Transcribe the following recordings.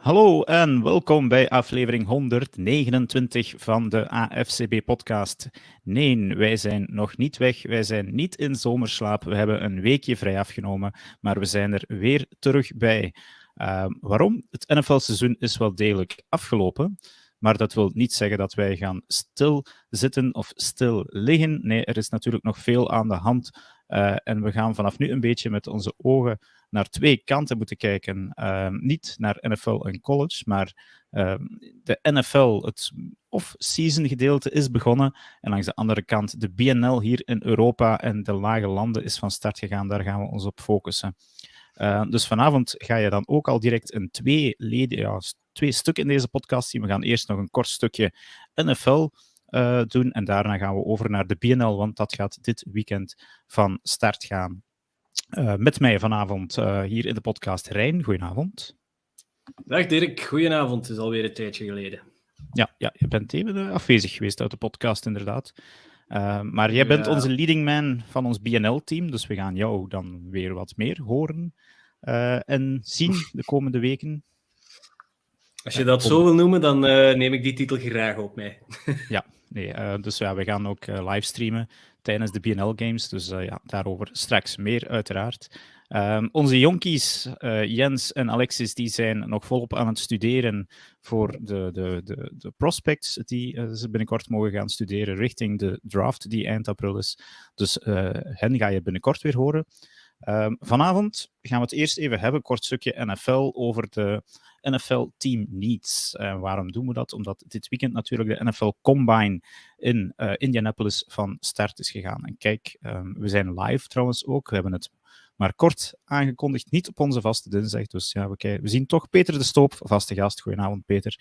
Hallo en welkom bij aflevering 129 van de Afcb-podcast. Nee, wij zijn nog niet weg, wij zijn niet in zomerslaap. We hebben een weekje vrijaf genomen, maar we zijn er weer terug bij. Waarom? Het NFL-seizoen is wel degelijk afgelopen, maar dat wil niet zeggen dat wij gaan stilzitten of stil liggen. Nee, er is natuurlijk nog veel aan de hand en we gaan vanaf nu een beetje met onze ogen naar twee kanten moeten kijken. Niet naar NFL en college, maar de NFL, het off-season gedeelte is begonnen. En langs de andere kant de BNL hier in Europa en de lage landen is van start gegaan. Daar gaan we ons op focussen. Dus vanavond ga je dan ook al direct een twee stukken in deze podcast zien. We gaan eerst nog een kort stukje NFL doen en daarna gaan we over naar de BNL, want dat gaat dit weekend van start gaan. Met mij vanavond hier in de podcast Rijn. Goedenavond. Dag Dirk, goedenavond. Het is alweer een tijdje geleden. Ja, je bent even afwezig geweest uit de podcast, inderdaad. Maar jij bent onze leading man van ons BNL-team, dus we gaan jou dan weer wat meer horen en zien de komende weken. Als je dat zo wil noemen, dan neem ik die titel graag op mij. Dus we gaan ook livestreamen tijdens de BNL-games, dus daarover straks meer uiteraard. Onze jonkies, Jens en Alexis, die zijn nog volop aan het studeren voor de prospects die ze binnenkort mogen gaan studeren richting de draft die eind april is. Dus hen ga je binnenkort weer horen. Vanavond gaan we het eerst even hebben, een kort stukje NFL, over de NFL Team Needs. Waarom doen we dat? Omdat dit weekend natuurlijk de NFL Combine in Indianapolis van start is gegaan. En kijk, we zijn live trouwens ook. We hebben het maar kort aangekondigd, niet op onze vaste dinsdag. Dus ja, we zien toch Peter de Stoop, vaste gast. Goedenavond, Peter.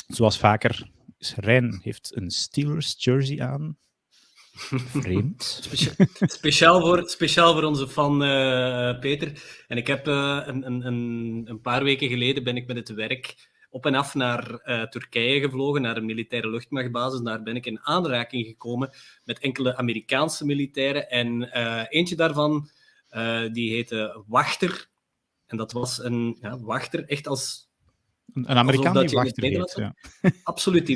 Zoals vaker, Rijn heeft een Steelers jersey aan. Vreemd. Speciaal voor onze fan Peter. En ik heb een paar weken geleden ben ik met het werk op en af naar Turkije gevlogen, naar een militaire luchtmachtbasis. Daar ben ik in aanraking gekomen met enkele Amerikaanse militairen. En eentje daarvan, die heette Wachter. En dat was een wachter, echt als... Een Amerikaan die Wachter heet, ja. Absoluut,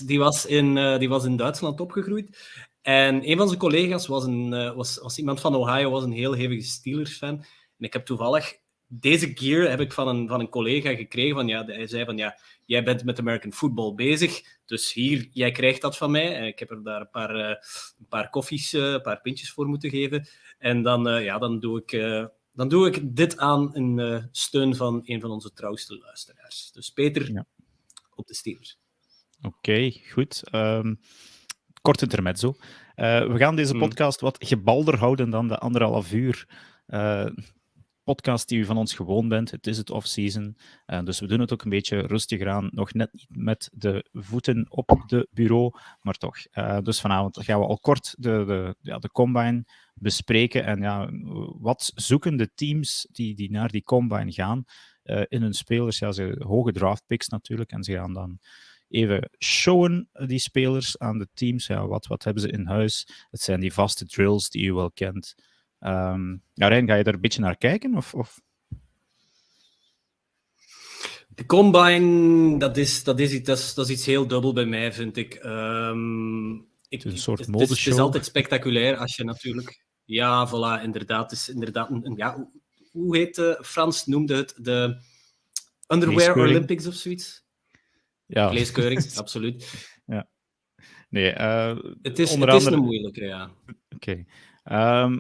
die was in Duitsland opgegroeid. En een van zijn collega's was iemand van Ohio, was een heel hevige Steelers-fan. En ik heb toevallig deze gear heb ik van een collega gekregen. Hij zei van, jij bent met American football bezig, dus hier, jij krijgt dat van mij. En ik heb er daar een paar koffies, een paar pintjes voor moeten geven. En dan doe ik dit aan in steun van een van onze trouwste luisteraars. Dus Peter, op de Steelers. Oké, goed. Kort intermezzo. We gaan deze podcast wat gebalder houden dan de 1,5 uur podcast die u van ons gewoon bent. Het is het off-season, dus we doen het ook een beetje rustiger aan. Nog net niet met de voeten op de bureau, maar toch. Dus vanavond gaan we al kort de combine bespreken. En wat zoeken de teams die naar die combine gaan in hun spelers? Ja, ze hoge draftpicks natuurlijk, en ze gaan dan even showen, die spelers, aan de teams. Ja, wat hebben ze in huis? Het zijn die vaste drills die u wel kent. Rijn, ga je daar een beetje naar kijken? Of? De combine, dat is iets heel dubbel bij mij, vind ik. Het is een soort modeshow. Het is altijd spectaculair als je natuurlijk... Ja, voilà, inderdaad. Het is inderdaad hoe heet Frans noemde het? De Underwear Olympics of zoiets? Ja. Vleeskeuring, absoluut. Ja. Nee, het is een moeilijke, ja. Oké.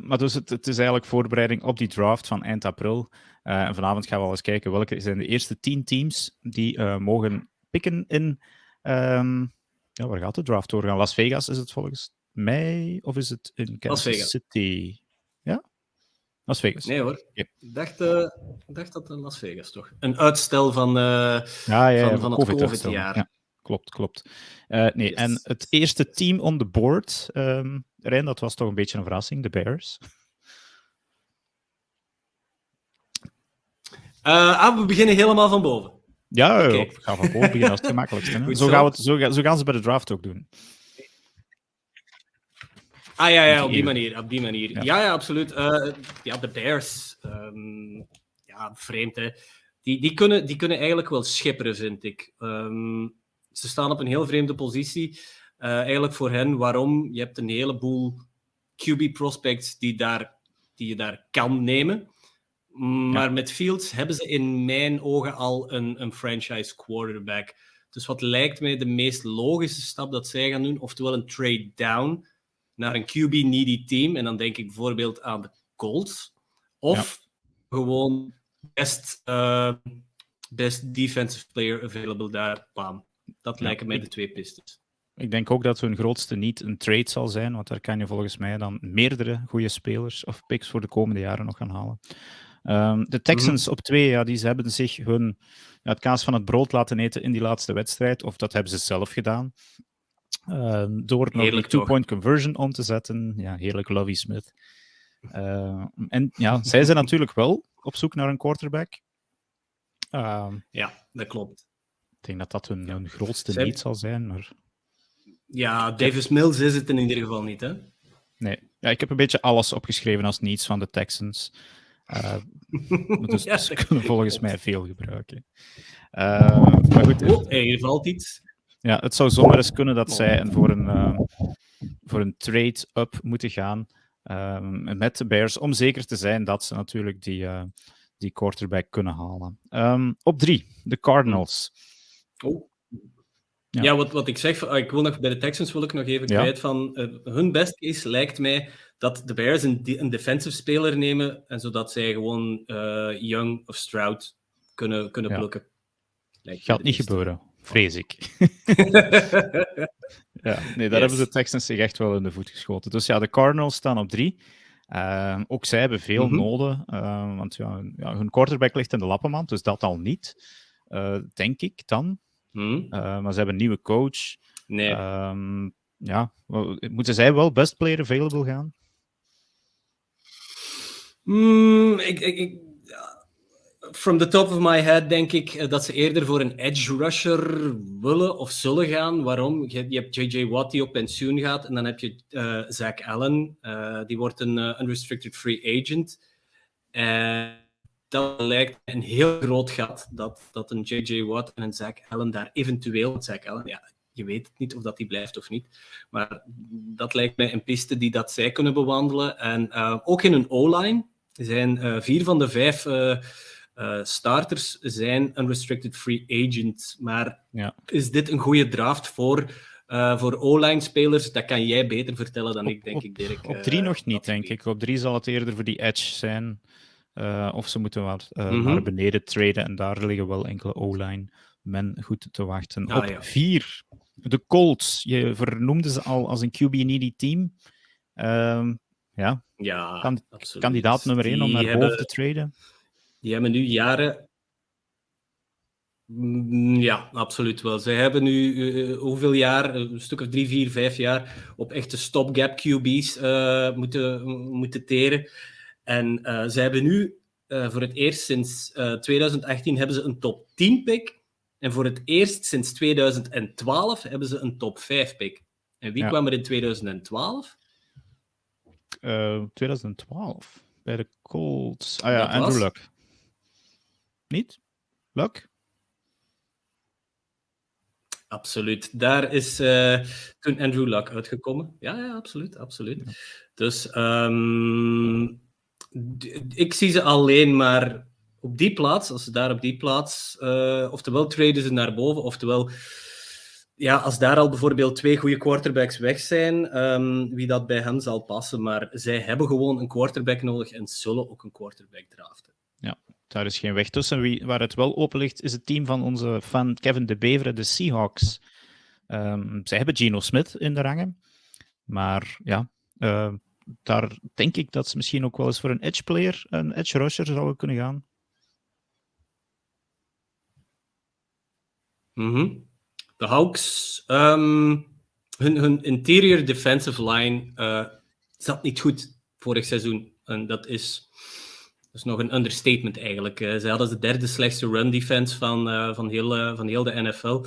Maar dus het is eigenlijk voorbereiding op die draft van eind april. En vanavond gaan we al eens kijken welke zijn de eerste 10 teams die mogen pikken in... waar gaat de draft doorgaan? Las Vegas is het volgens mij, of is het in Kansas City? Ja? Las Vegas. Nee hoor. Ja. Ik dacht dat het in Las Vegas toch. Een uitstel van het COVID-jaar. Ja, klopt. Yes. En het eerste team on the board, Rijn, dat was toch een beetje een verrassing, de Bears. We beginnen helemaal van boven. Ja, we gaan van boven beginnen als het gemakkelijkste. Hè? Zo gaan ze bij de draft ook doen. Op die manier. Ja, absoluut. De Bears. Vreemd, hè. Die kunnen eigenlijk wel schipperen, vind ik. Ze staan op een heel vreemde positie. Eigenlijk voor hen, waarom? Je hebt een heleboel QB-prospects die je daar kan nemen. Maar met Fields hebben ze in mijn ogen al een franchise quarterback. Dus wat lijkt mij de meest logische stap dat zij gaan doen, oftewel een trade down naar een QB-needy team. En dan denk ik bijvoorbeeld aan de Colts. Of gewoon best defensive player available daar. Bam. Dat lijken mij de twee pistes. Ik denk ook dat hun grootste niet een trade zal zijn, want daar kan je volgens mij dan meerdere goede spelers of picks voor de komende jaren nog gaan halen. De Texans op 2, ze hebben zich het kaas van het brood laten eten in die laatste wedstrijd, of dat hebben ze zelf gedaan. Door nog die 2-point conversion om te zetten. Ja, heerlijk, Lovie Smith. En zij zijn natuurlijk wel op zoek naar een quarterback. Ja, dat klopt. Ik denk dat dat hun grootste niet zal zijn, maar... Ja, Davis Mills is het in ieder geval niet, hè? Nee. Ja, ik heb een beetje alles opgeschreven als niets van de Texans. Dus ze kunnen volgens mij veel gebruiken. Maar goed, er valt iets. Ja, het zou zomaar eens kunnen dat zij voor een trade-up moeten gaan met de Bears, om zeker te zijn dat ze natuurlijk die quarterback kunnen halen. Op 3, de Cardinals. Ja, wat ik zeg, ik wil nog bij de Texans wil ik nog even kwijt van hun best case lijkt mij dat de Bears een defensive speler nemen en zodat zij gewoon Young of Stroud kunnen plukken. Gaat niet gebeuren, vrees ik. Daar hebben de Texans zich echt wel in de voet geschoten. Dus de Cardinals staan op 3. Ook zij hebben veel noden, want hun quarterback ligt in de lappenmand, dus dat al niet, denk ik dan. Maar ze hebben een nieuwe coach. Nee. Moeten zij wel best player available gaan? From the top of my head denk ik dat ze eerder voor een edge rusher willen of zullen gaan. Waarom? Je hebt J.J. Watt die op pensioen gaat en dan heb je Zach Allen. Die wordt een unrestricted free agent. Dat lijkt een heel groot gat dat een J.J. Watt en een Zach Allen daar eventueel... Zach Allen, je weet het niet of dat die blijft of niet. Maar dat lijkt mij een piste die dat zij kunnen bewandelen. En ook in een O-line zijn 4 van de 5 starters zijn unrestricted free agent. Maar is dit een goede draft voor O-line-spelers? Dat kan jij beter vertellen dan ik, denk ik, Dirk. Op 3 nog niet, denk ik. Op 3 zal het eerder voor die edge zijn. Of ze moeten wat naar beneden traden en daar liggen wel enkele O-line men goed te wachten. Op 4, de Colts. Je vernoemde ze al als een QB-needy team. Kandidaat nummer 1 om naar boven te traden. Die hebben nu jaren... Ja, absoluut wel. Zij hebben nu hoeveel jaar, een stuk of 3, 4, 5 jaar, op echte stopgap QB's moeten teren. En zij hebben nu voor het eerst sinds 2018 hebben ze een top 10 pick. En voor het eerst sinds 2012 hebben ze een top 5 pick. En wie kwam er in 2012? 2012? Bij de Colts. Andrew Luck. Niet? Luck? Absoluut. Daar is toen Andrew Luck uitgekomen. Ja, absoluut. Ja. Dus ik zie ze alleen maar op die plaats, als ze daar op die plaats, oftewel traden ze naar boven, oftewel, als daar al bijvoorbeeld 2 goede quarterbacks weg zijn, wie dat bij hen zal passen. Maar zij hebben gewoon een quarterback nodig en zullen ook een quarterback draften. Ja, daar is geen weg tussen. Waar het wel open ligt, is het team van onze fan Kevin de Beveren, de Seahawks. Zij hebben Geno Smith in de rangen. Maar daar denk ik dat ze misschien ook wel eens voor een edge player, een edge rusher zouden kunnen gaan. De Hawks, hun interior defensive line zat niet goed vorig seizoen. En dat is nog een understatement eigenlijk. Zij hadden de 3e slechtste run defense van heel de NFL.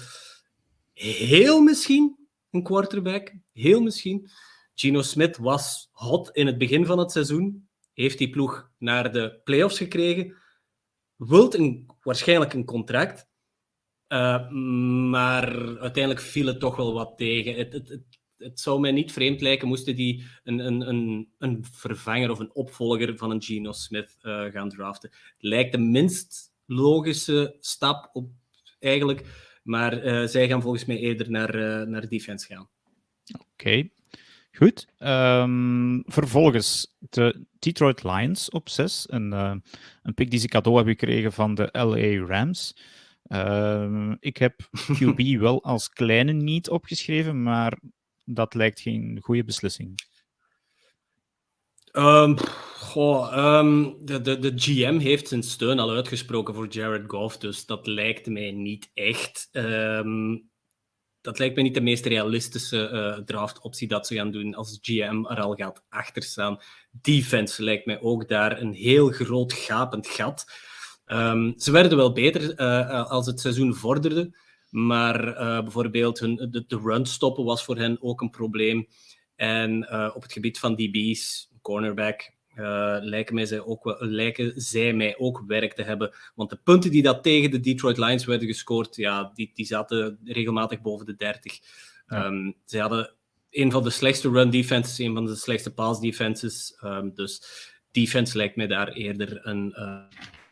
Heel misschien een quarterback. Heel misschien. Geno Smith was hot in het begin van het seizoen. Heeft die ploeg naar de playoffs gekregen. wilt waarschijnlijk een contract, maar uiteindelijk viel het toch wel wat tegen. Het zou mij niet vreemd lijken moesten die een vervanger of een opvolger van een Geno Smith gaan draften. Het lijkt de minst logische stap op, eigenlijk, maar zij gaan volgens mij eerder naar defense gaan. Oké. Goed. Vervolgens de Detroit Lions op 6. Een pick die ze cadeau hebben gekregen van de LA Rams. Ik heb QB wel als kleine niet opgeschreven, maar dat lijkt geen goede beslissing. De GM heeft zijn steun al uitgesproken voor Jared Goff, dus dat lijkt mij niet echt. Dat lijkt mij niet de meest realistische draftoptie dat ze gaan doen als GM er al gaat achter staan. Defense lijkt mij ook daar een heel groot gapend gat. Ze werden wel beter als het seizoen vorderde, maar bijvoorbeeld de run stoppen was voor hen ook een probleem. En op het gebied van DB's, cornerback, lijken zij mij ook werk te hebben. Want de punten die dat tegen de Detroit Lions werden gescoord, ja, die zaten regelmatig boven de 30. Ja. Zij hadden een van de slechtste run defenses, een van de slechtste pass defenses. Dus defense lijkt mij daar eerder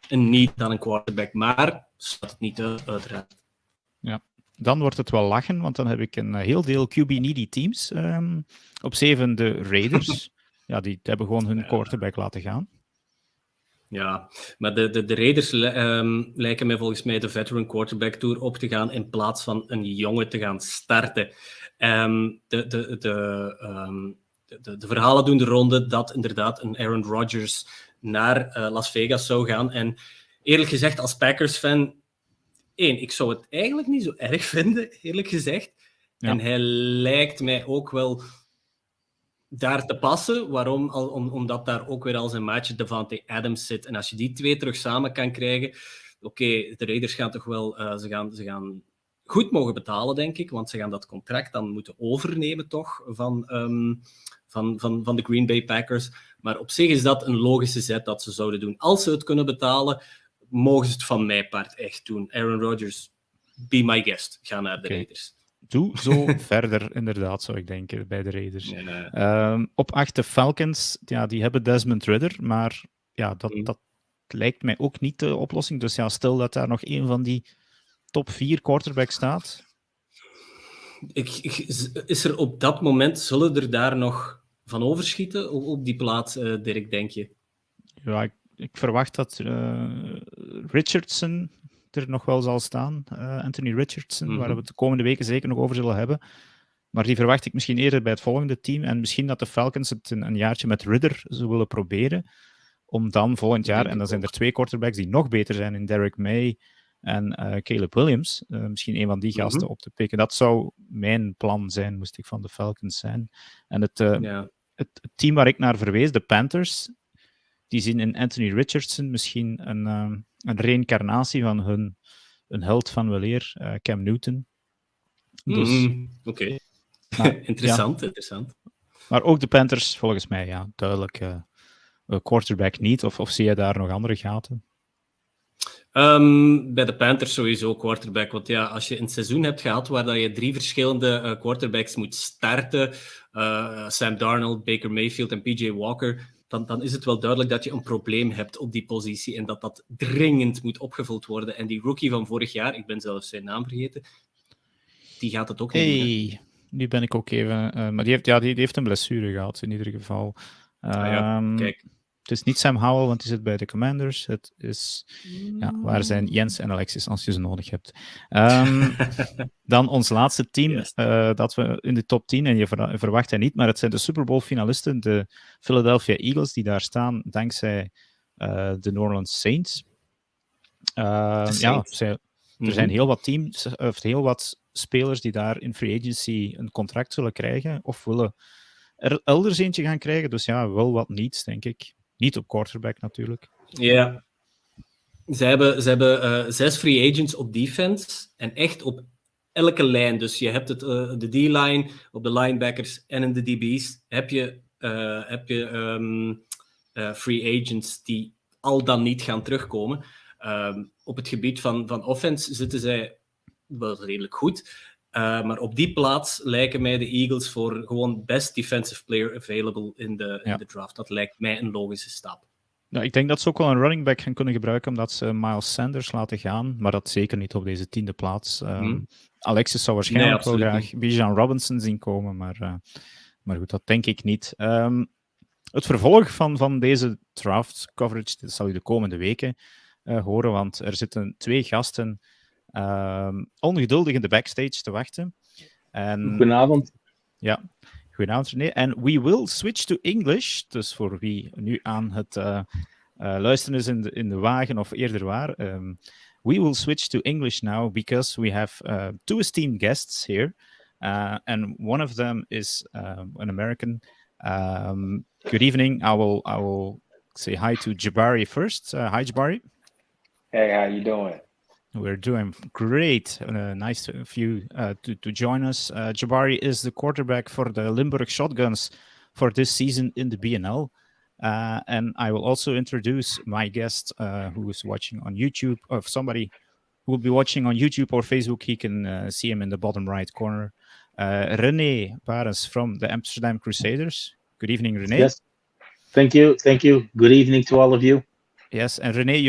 een niet dan een quarterback. Maar staat het niet uit, uiteraard. Ja. Dan wordt het wel lachen, want dan heb ik een heel deel QB-needy teams. Op 7 de Raiders. Ja, die hebben gewoon hun quarterback laten gaan. Ja, maar de Raiders lijken mij volgens mij de veteran quarterback tour op te gaan in plaats van een jongen te gaan starten. De verhalen doen de ronde dat inderdaad een Aaron Rodgers naar Las Vegas zou gaan. En eerlijk gezegd, als Packers-fan, ik zou het eigenlijk niet zo erg vinden, eerlijk gezegd. Ja. En hij lijkt mij ook wel daar te passen. Waarom? Omdat daar ook weer al zijn maatje Davante Adams zit. En als je die twee terug samen kan krijgen... Oké, de Raiders gaan toch wel... Ze gaan goed mogen betalen, denk ik. Want ze gaan dat contract dan moeten overnemen, toch? Van de Green Bay Packers. Maar op zich is dat een logische zet dat ze zouden doen. Als ze het kunnen betalen, mogen ze het van mijn part echt doen. Aaron Rodgers, be my guest. Ga naar de Raiders. Doe zo verder, inderdaad, zou ik denken, bij de Raiders. Ja. Op 8 de Falcons, ja, die hebben Desmond Ridder, maar ja, dat lijkt mij ook niet de oplossing. Dus ja, stel dat daar nog een van die top 4 quarterbacks staat. Is er op dat moment, zullen er daar nog van overschieten op die plaats, Dirk, denk je? Ja, ik verwacht dat Richardson er nog wel zal staan. Anthony Richardson, waar we het de komende weken zeker nog over zullen hebben. Maar die verwacht ik misschien eerder bij het volgende team. En misschien dat de Falcons het een jaartje met Ridder zullen willen proberen. Om dan volgend jaar, en dan zijn er 2 quarterbacks die nog beter zijn in Derek May en Caleb Williams. Misschien een van die gasten op te pikken. Dat zou mijn plan zijn, moest ik van de Falcons zijn. En het team waar ik naar verwees, de Panthers, die zien in Anthony Richardson misschien een reïncarnatie van hun held van weleer, Cam Newton. Dus, Oké. Interessant. Maar ook de Panthers, volgens mij, ja, duidelijk quarterback niet. Of zie je daar nog andere gaten? Bij de Panthers sowieso quarterback. Want ja, als je een seizoen hebt gehad waar dat je 3 verschillende quarterbacks moet starten, Sam Darnold, Baker Mayfield en PJ Walker, dan is het wel duidelijk dat je een probleem hebt op die positie en dat dringend moet opgevuld worden. En die rookie van vorig jaar, ik ben zelfs zijn naam vergeten, die gaat het ook niet doen. Nu ben ik ook even... maar die heeft een blessure gehad, in ieder geval. Kijk. Het is niet Sam Howell, want die zit bij de Commanders. Het is... Ja, waar zijn Jens en Alexis als je ze nodig hebt? Dan ons laatste team, dat we in de top 10, en je verwacht hij niet, maar het zijn de Super Bowl finalisten, de Philadelphia Eagles, die daar staan dankzij de New Orleans Saints. Er zijn heel wat teams, of heel wat spelers die daar in free agency een contract zullen krijgen, of willen er elders eentje gaan krijgen. Dus ja, wel wat niets, denk ik. Niet op quarterback natuurlijk. Ja. Ze hebben 6 free agents op defense en echt op elke lijn. Dus je hebt de D-line, op de linebackers en in de DB's heb je free agents die al dan niet gaan terugkomen. Op het gebied van offense zitten zij wel redelijk goed. Maar op die plaats lijken mij de Eagles voor gewoon best defensive player available in de draft. Dat lijkt mij een logische stap. Nou, ik denk dat ze ook wel een running back gaan kunnen gebruiken, omdat ze Miles Sanders laten gaan, maar dat zeker niet op deze 10e plaats. Alexis zou waarschijnlijk wel graag Bijan Robinson zien komen, maar goed, dat denk ik niet. Het vervolg van deze draft coverage, dat zal u de komende weken horen, want er zitten 2 gasten ongeduldig in de backstage te wachten. Goedenavond. Ja, goedenavond René. En we will switch to English, dus voor wie nu aan het luisteren is in de wagen of eerder waar, we will switch to English now because we have 2 esteemed guests here, and one of them is an American. Good evening. I will say hi to Jabari first. Hi, Jabari. Hey, how you doing? We're doing great. Nice of you to join us. Jabari is the quarterback for the Limburg Shotguns for this season in the BNL. And I will also introduce my guest who is watching on YouTube, or somebody who will be watching on YouTube or Facebook. He can see him in the bottom right corner. René Barens from the Amsterdam Crusaders. Good evening, René. Yes. Thank you. Good evening to all of you. Yes, and René,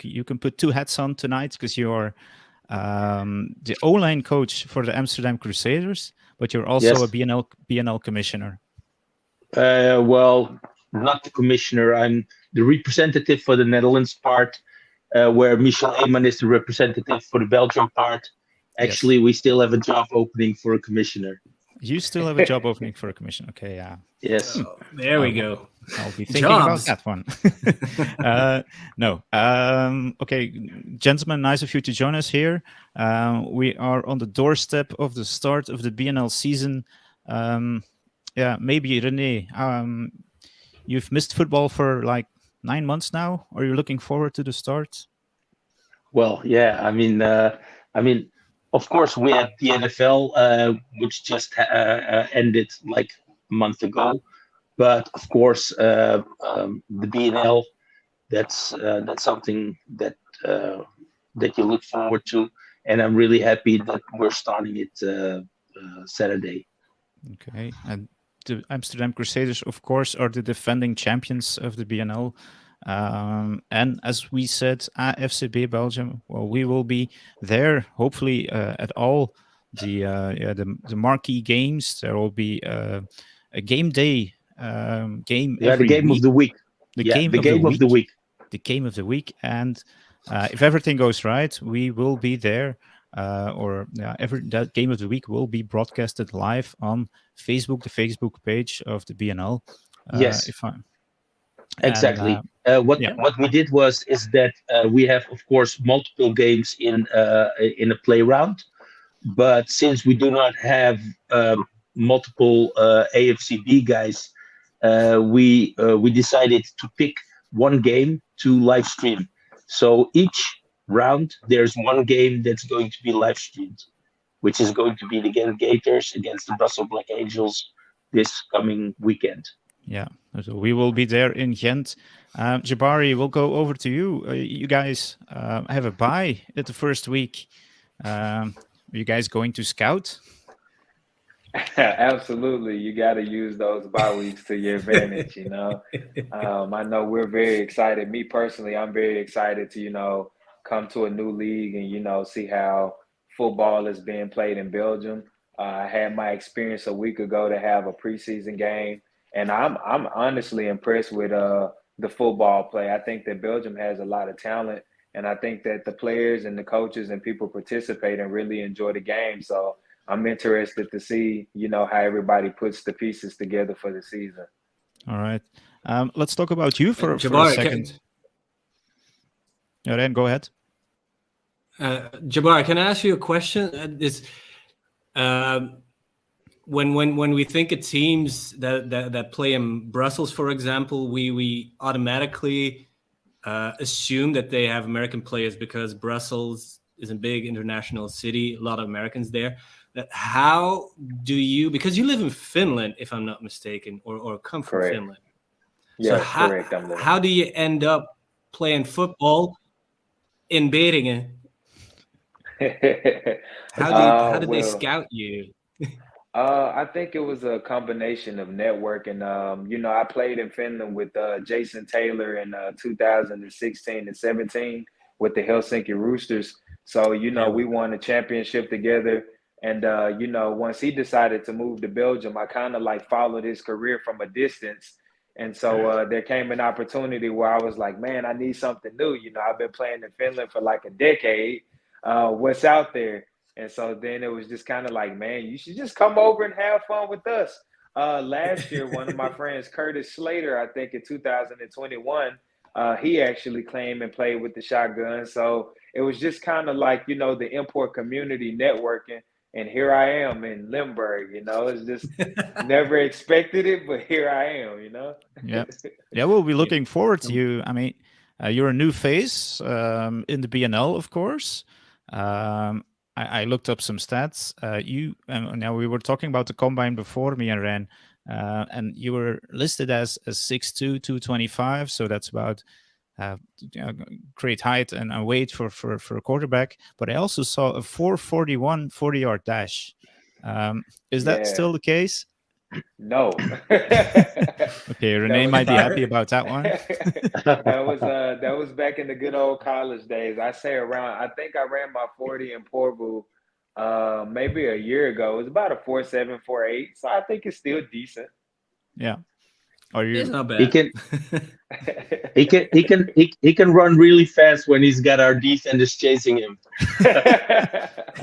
you can put 2 hats on tonight because you're the O-line coach for the Amsterdam Crusaders, but you're also a BNL commissioner. Well, not the commissioner. I'm the representative for the Netherlands part, where Michel Eeman is the representative for the Belgium part. Actually, we still have a job opening for a commissioner. You still have a job opening for a commissioner. Okay, yeah. Yes. There we go. I'll be thinking about that one. Okay, gentlemen, nice of you to join us here. We are on the doorstep of the start of the BNL season. Maybe René, you've missed football for like 9 months now. Are you looking forward to the start? Well, yeah. I mean, of course, we had the NFL, which just ended like a month ago. But of course, the BNL, that's something that you look forward to, and I'm really happy that we're starting it Saturday. Okay, and the Amsterdam Crusaders, of course, are the defending champions of the BNL. And as we said, Afcb Belgium, well, we will be there, hopefully, at all the marquee games. There will be a game day game every the game week. of the week. The game of the week. And if everything goes right, we will be there. That game of the week will be broadcasted live on Facebook, the Facebook page of the BNL. Yes. Exactly. What we did is that we have, of course, multiple games in a playground, but since we do not have multiple AFCB guys, we decided to pick one game to live stream. So each round there's one game that's going to be live streamed, which is going to be the Ghent Gators against the Brussels Black Angels this coming weekend. Yeah, so we will be there in Ghent. Jabari, we'll go over to you. You guys have a bye at the first week. Are you guys going to scout? Absolutely. You got to use those bye weeks to your advantage, you know. I know we're very excited. Me personally, I'm very excited to, come to a new league and, see how football is being played in Belgium. I had my experience a week ago to have a preseason game. And I'm honestly impressed with the football play. I think that Belgium has a lot of talent, and I think that the players and the coaches and people participate and really enjoy the game. So I'm interested to see, how everybody puts the pieces together for the season. All right. Let's talk about you for a second. Ren, go ahead. Jabari, can I ask you a question? When we think of teams that play in Brussels, for example, we automatically assume that they have American players because Brussels is a big international city, a lot of Americans there. How do you, because you live in Finland, if I'm not mistaken, or come from Correct. Finland. Yeah, so correct. How do you end up playing football in Beringen? How did they scout you? I think it was a combination of networking. I played in Finland with Jason Taylor in 2016 and 17 with the Helsinki Roosters. So, we won a championship together. And, once he decided to move to Belgium, I kind of like followed his career from a distance. And so there came an opportunity where I was like, man, I need something new. I've been playing in Finland for like a decade. What's out there? And so then it was just kind of like, man, you should just come over and have fun with us. Last year, one of my friends, Curtis Slater, I think in 2021, he actually came and played with the Shotguns. So it was just kind of like, the import community networking. And here I am in Limburg, it's just never expected it, but here I am, Yeah. Yeah, we'll be looking forward to you. I mean, you're a new face in the BNL, of course. I looked up some stats. Now we were talking about the combine before, me and Ren, and you were listed as 6'2", 225. So that's about great height and weight for a quarterback. But I also saw a 4.41 40-yard dash. Is that still the case? No. Okay, René might be happy about that one. that was back in the good old college days. I think I ran my 40 in Porvoo maybe a year ago. It was about a 4.7, 4.8. So I think it's still decent. Yeah. Are you? It's not bad. He can run really fast when he's got our defenders chasing him.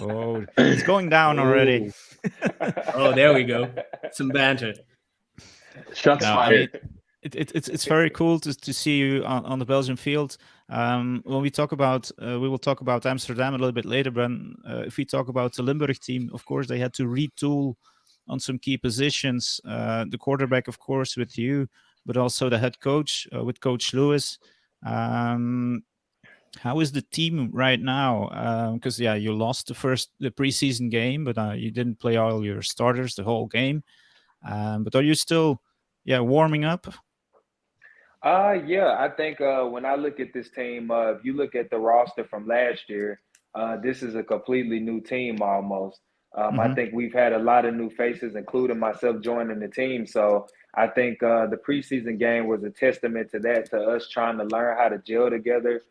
Oh, it's going down already. Oh, there we go. Some banter. Shots fired. It's very cool to see you on the Belgian field. When we talk about, we will talk about Amsterdam a little bit later. But if we talk about the Limburg team, of course they had to retool on some key positions. The quarterback, of course, with you, but also the head coach with Coach Lewis. How is the team right now? Because you lost the preseason game, but you didn't play all your starters the whole game. But are you still, warming up? I think when I look at this team, if you look at the roster from last year, this is a completely new team almost. I think we've had a lot of new faces, including myself joining the team. So I think the preseason game was a testament to that, to us trying to learn how to gel together,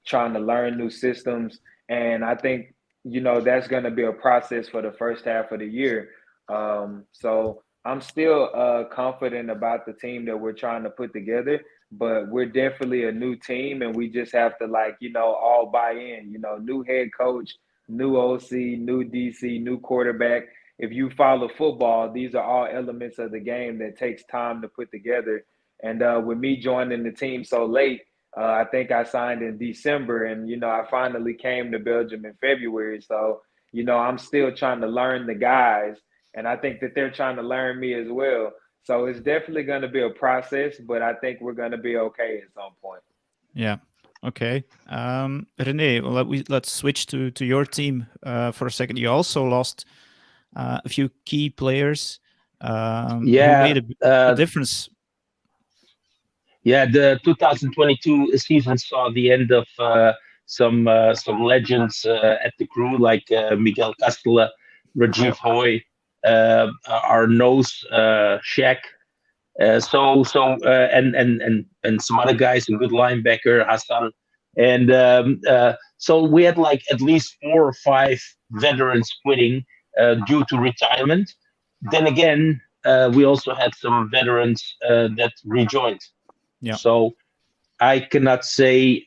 trying to learn new systems. And I think, that's going to be a process for the first half of the year. So I'm still confident about the team that we're trying to put together, but we're definitely a new team and we just have to all buy in, new head coach, new OC, new DC, new quarterback. If you follow football, these are all elements of the game that takes time to put together. And with me joining the team so late, I think I signed in December and, I finally came to Belgium in February. So, I'm still trying to learn the guys and I think that they're trying to learn me as well. So it's definitely going to be a process, but I think we're going to be okay at some point. Yeah. Okay. René, let's switch to your team for a second. You also lost a few key players who made a difference. Yeah, the 2022 season saw the end of some legends at the crew like Miguel Castella, Rajiv Hoy, our nose Shaq. And some other guys, a good linebacker, Hassan. And so we had at least 4 or 5 veterans quitting due to retirement. Then again, we also had some veterans that rejoined. Yeah. So I cannot say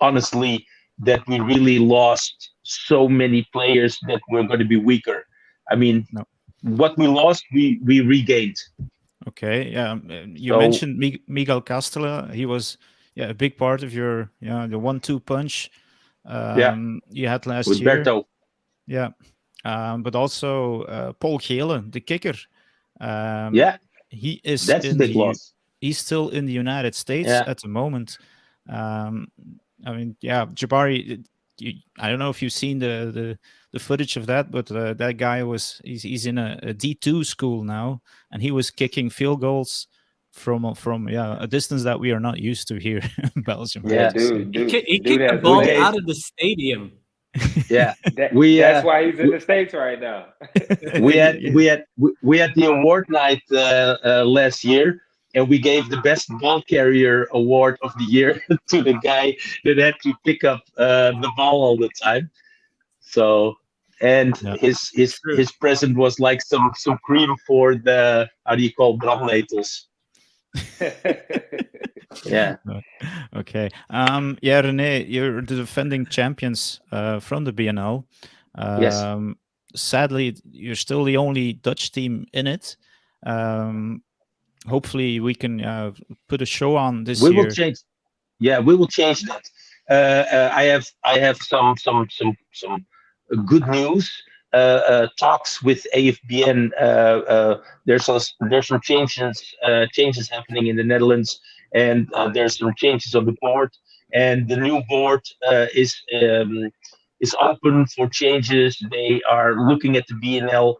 honestly that we really lost so many players that we're going to be weaker. I mean, what we lost, we regained. Okay, yeah. You mentioned Miguel Castella. He was a big part of your the 1-2 punch you had last with year. Berto. Yeah, but also Paul Gele, the kicker. He is that's a big loss. He's still in the United States at the moment. I mean, Jabari. I don't know if you've seen the footage of that, but that guy he's in a D2 school now, and he was kicking field goals from a distance that we are not used to here in Belgium. Yeah, dude, He kicked the ball out of the stadium. Yeah, that's why he's in the States right now. we had the award night last year, and we gave the best ball carrier award of the year to the guy that had to pick up the ball all the time. So, and his present was like some cream for the, how do you call, brandnetels. Yeah. Okay. René, you're the defending champions from the BNL. Yes. Sadly, you're still the only Dutch team in it. Hopefully, we can put a show on this year. We will change. Yeah, we will change that. I have some good news. Talks with AFBN. There's some changes happening in the Netherlands, and there's some changes on the board. And the new board is open for changes. They are looking at the BNL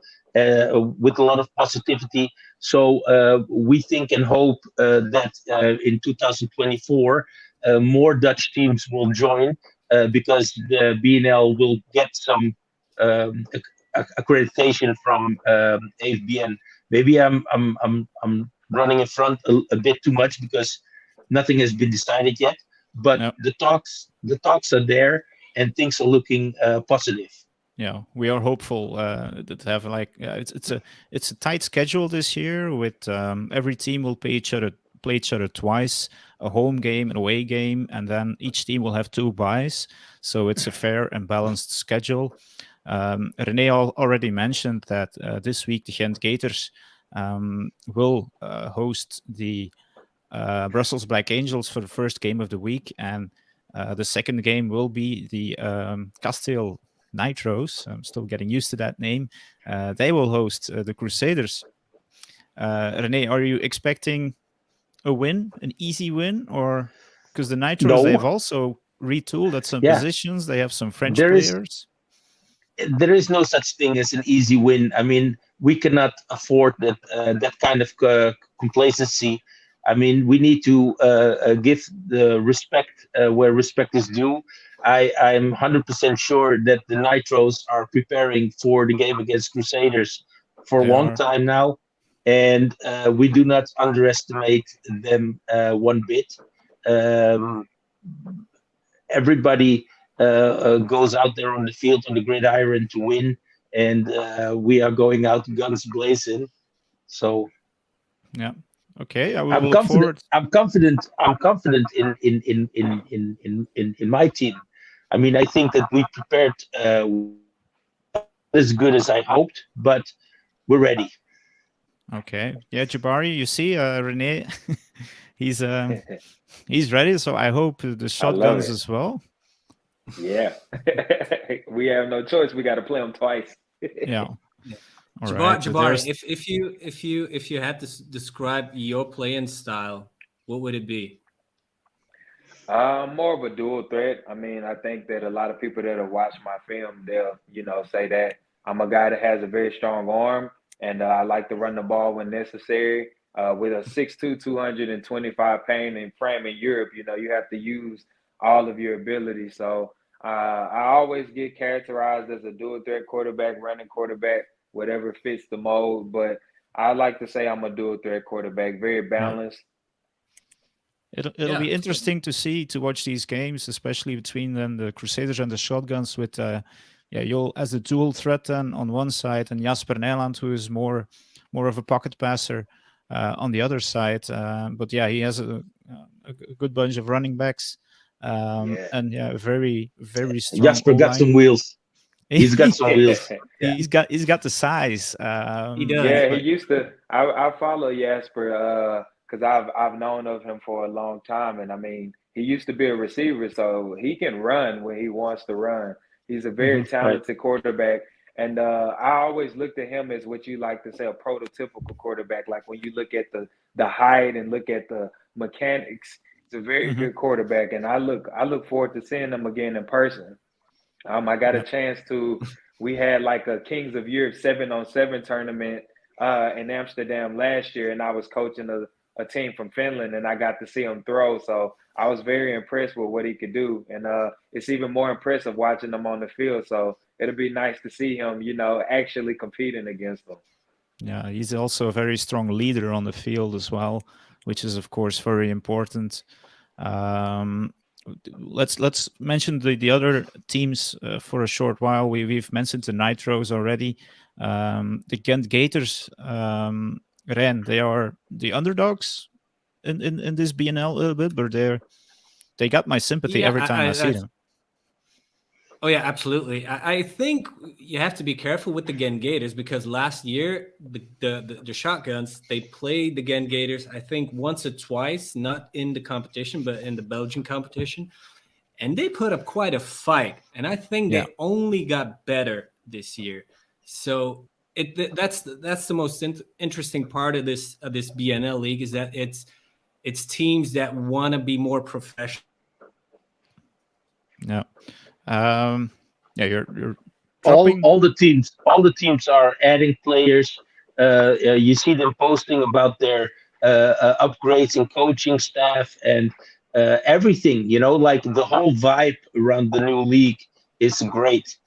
with a lot of positivity. So we think and hope that in 2024 more Dutch teams will join because the BNL will get some accreditation from AFBN. Maybe I'm running in front a bit too much because nothing has been decided yet. But the talks are there, and things are looking positive. Yeah, we are hopeful that have it's a tight schedule this year. With every team will play each other twice, a home game, an away game, and then each team will have 2 byes. So it's a fair and balanced schedule. René already mentioned that this week the Gent Gators will host the Brussels Black Angels for the first game of the week, and the second game will be the Kasteel Nitros. I'm still getting used to that name. They will host the Crusaders. René, are you expecting a win, an easy win, or because the Nitros they have also retooled at some positions? They have some French players. There is no such thing as an easy win. I mean, we cannot afford that kind of complacency. I mean, we need to give the respect where respect is due. I'm 100% sure that the Nitros are preparing for the game against Crusaders for a long time now, and we do not underestimate them one bit. Everybody goes out there on the field on the gridiron to win, and we are going out guns blazing. So, yeah. Okay, I'm confident. I'm confident in my team. I mean, I think that we prepared as good as I hoped, but we're ready. Okay, yeah, Jabari, you see, René, he's ready. So I hope the shotguns as well. Yeah, we have no choice. We got to play them twice. Yeah. All Jabari, if you had to describe your playing style, what would it be? More of a dual threat. I mean, I think that a lot of people that have watched my film, they'll, say that I'm a guy that has a very strong arm, and I like to run the ball when necessary. With a 6'2", 225 pound and frame in Europe, you have to use all of your ability. So I always get characterized as a dual threat quarterback, running quarterback, whatever fits the mold. But I like to say I'm a dual threat quarterback, very balanced. It'll be interesting to watch these games, especially between the Crusaders and the Shotguns. With you'll as a dual threat then on one side, and Jasper Nijland, who is more of a pocket passer on the other side. But he has a good bunch of running backs, and very very strong. Jasper got some wheels. He's got some wheels. He's got the size. He does. Yeah, he used to. I follow Jasper because I've known of him for a long time, and I mean, he used to be a receiver, so he can run when he wants to run. He's a very talented quarterback, and I always looked at him as what you like to say, a prototypical quarterback. Like when you look at the height and look at the mechanics, he's a very good quarterback, and I look forward to seeing him again in person. I got a chance to. We had like a Kings of Europe 7-on-7 tournament in Amsterdam last year, and I was coaching a team from Finland, and I got to see him throw. So I was very impressed with what he could do, and it's even more impressive watching him on the field. So it'll be nice to see him, actually competing against them. Yeah, he's also a very strong leader on the field as well, which is of course very important. Let's mention the other teams for a short while. We've mentioned the Nitros already. The Ghent Gators, Ren, they are the underdogs in this BNL a little bit, but they got my sympathy every time I see them. Oh yeah, absolutely. I think you have to be careful with the Ghent Gators because last year the Shotguns, they played the Ghent Gators I think once or twice, not in the competition but in the Belgian competition, and they put up quite a fight. And I think they only got better this year. So that's the most interesting part of this BNL league is that it's teams that want to be more professional. Yeah. You're all the teams are adding players. You see them posting about their upgrades in coaching staff and everything. Like the whole vibe around the new league is great.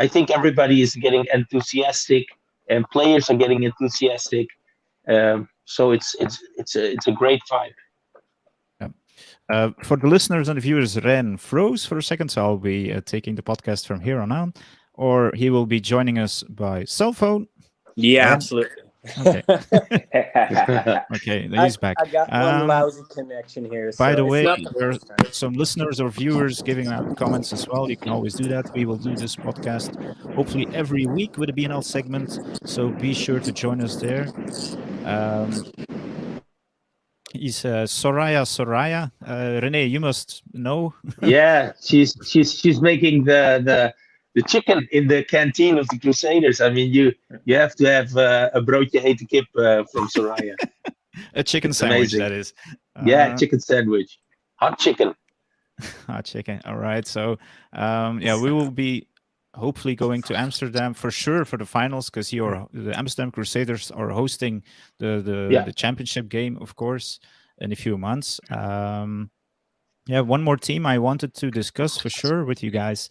I think everybody is getting enthusiastic, and players are getting enthusiastic. So it's a great vibe. For the listeners and the viewers, Ren froze for a second, so I'll be taking the podcast from here on, or he will be joining us by cell phone. Yeah, Ren? Absolutely. Okay. Okay, he's back. I got one lousy connection here. By the way, not there are some listeners or viewers giving out comments as well. You can always do that. We will do this podcast hopefully every week with a BNL segment, so be sure to join us there. He's Soraya. René, you must know. Yeah, she's making the chicken in the canteen of the Crusaders. I mean, you have to have a broodje hete kip from Soraya. A chicken sandwich, amazing. That is. Yeah, chicken sandwich. Hot chicken. Hot chicken. All right. So, we will be hopefully going to Amsterdam for sure for the finals because the Amsterdam Crusaders are hosting the championship game, of course, in a few months. One more team I wanted to discuss for sure with you guys,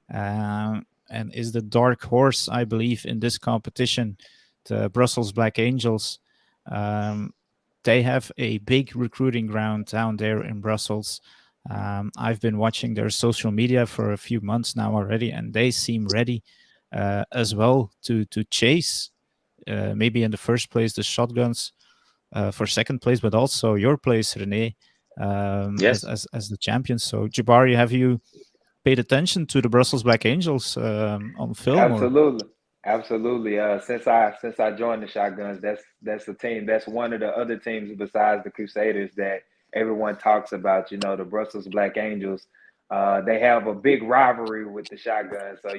and is the dark horse, I believe, in this competition, the Brussels Black Angels. They have a big recruiting ground down there in Brussels. I've been watching their social media for a few months now already, and they seem ready as well to chase maybe in the first place the Shotguns for second place, but also your place, René, as the champions. So, Jabari, have you paid attention to the Brussels Black Angels on film? Absolutely. Since I joined the Shotguns, that's the team. That's one of the other teams besides the Crusaders that everyone talks about, the Brussels Black Angels. They have a big rivalry with the Shotguns. So,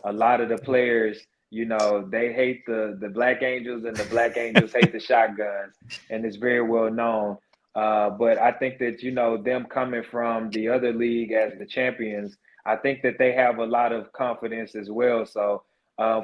a lot of the players, they hate the Black Angels and the Black Angels hate the Shotguns. And it's very well known. But I think that, them coming from the other league as the champions, I think that they have a lot of confidence as well. So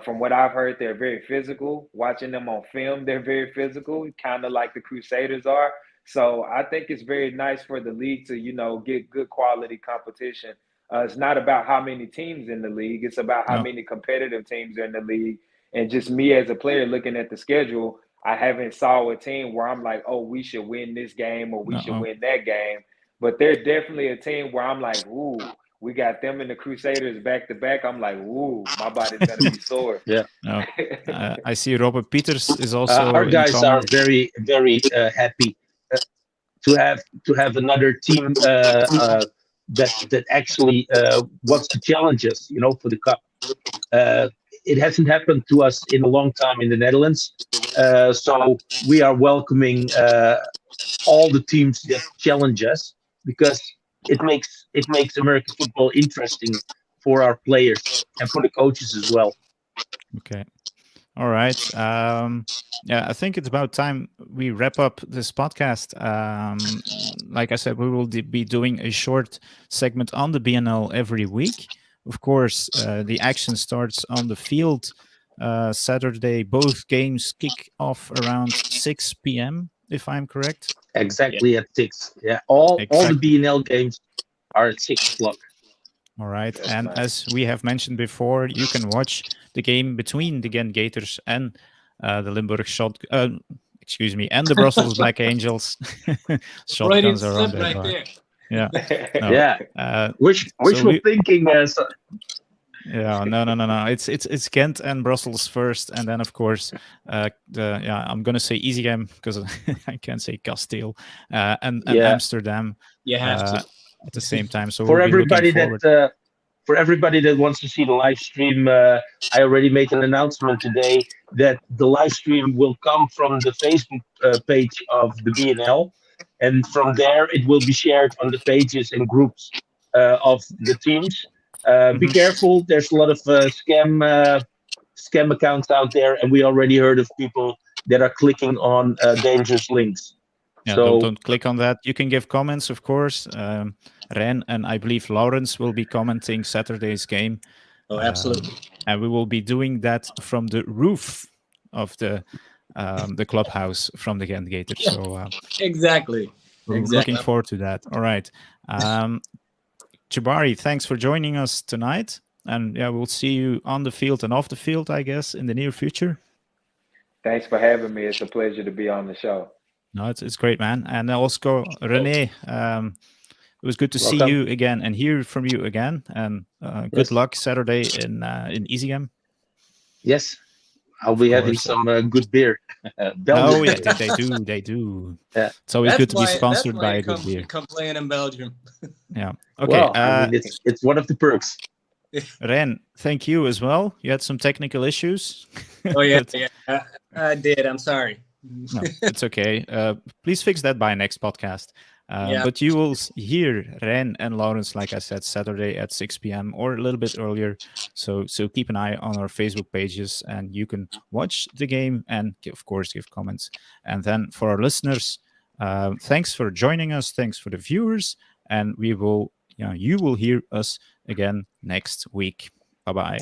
from what I've heard, they're very physical. Watching them on film, they're very physical, kind of like the Crusaders are. So I think it's very nice for the league to, get good quality competition. It's not about how many teams in the league. It's about how many competitive teams are in the league. And just me as a player looking at the schedule, I haven't saw a team where I'm like, oh, we should win this game or we should win that game. But they're definitely a team where I'm like, ooh, we got them and the Crusaders back to back. I'm like, ooh, my body's going to be sore. Yeah. No. I see Robert Peters is also. Our guys are very, very happy to have another team that actually wants to challenge us, for the cup. It hasn't happened to us in a long time in the Netherlands, so we are welcoming all the teams that challenge us because it makes American football interesting for our players and for the coaches as well. Okay. All right. I think it's about time we wrap up this podcast. Like I said, we will be doing a short segment on the BNL every week. Of course, the action starts on the field Saturday. Both games kick off around 6 p.m., if I'm correct. Exactly at 6. Yeah, all the BNL games are at 6 o'clock. All right, That's and nice. as we have mentioned before, you can watch the game between the Ghent Gators and the Limburg and the Brussels Black Angels. Shotguns are on right there. there. Yeah. No, Yeah. Wishful thinking. Yeah, no. It's Ghent and Brussels first, and then of course, I'm gonna say easy game because I can't say Castile and Amsterdam. You have to. At the same time. So for we'll everybody be looking forward. for everybody that wants to see the live stream, I already made an announcement today that the live stream will come from the Facebook page of the BNL, and from there it will be shared on the pages and groups of the teams. Be careful. There's a lot of scam accounts out there, and we already heard of people that are clicking on dangerous links. Yeah, So don't click on that. You can give comments, of course. Ren and I believe Lawrence will be commenting Saturday's game. Oh, absolutely. And we will be doing that from the roof of the clubhouse from the Ghent Gators. So Exactly. we're looking forward to that. All right. Jabari, thanks for joining us tonight. And yeah, we'll see you on the field and off the field, I guess, in the near future. Thanks for having me. It's a pleasure to be on the show. No, it's great, man. And also, René, it was good to see you again and hear from you again. And good luck Saturday in Easygame. Yes, I'll be having some good beer. Oh, yeah, they do. Yeah. It's always good to be sponsored by a good beer. Come playing in Belgium. Yeah. Okay. Well, I mean, it's one of the perks. Ren, thank you as well. You had some technical issues. Oh, yeah. I did. I'm sorry. No, it's okay. Please fix that by next podcast. But you will hear Ren and Lawrence, like I said, Saturday at 6 p.m. or a little bit earlier. So keep an eye on our Facebook pages, and you can watch the game and, of course, give comments. And then for our listeners, thanks for joining us. Thanks for the viewers, and you will hear us again next week. Bye-bye.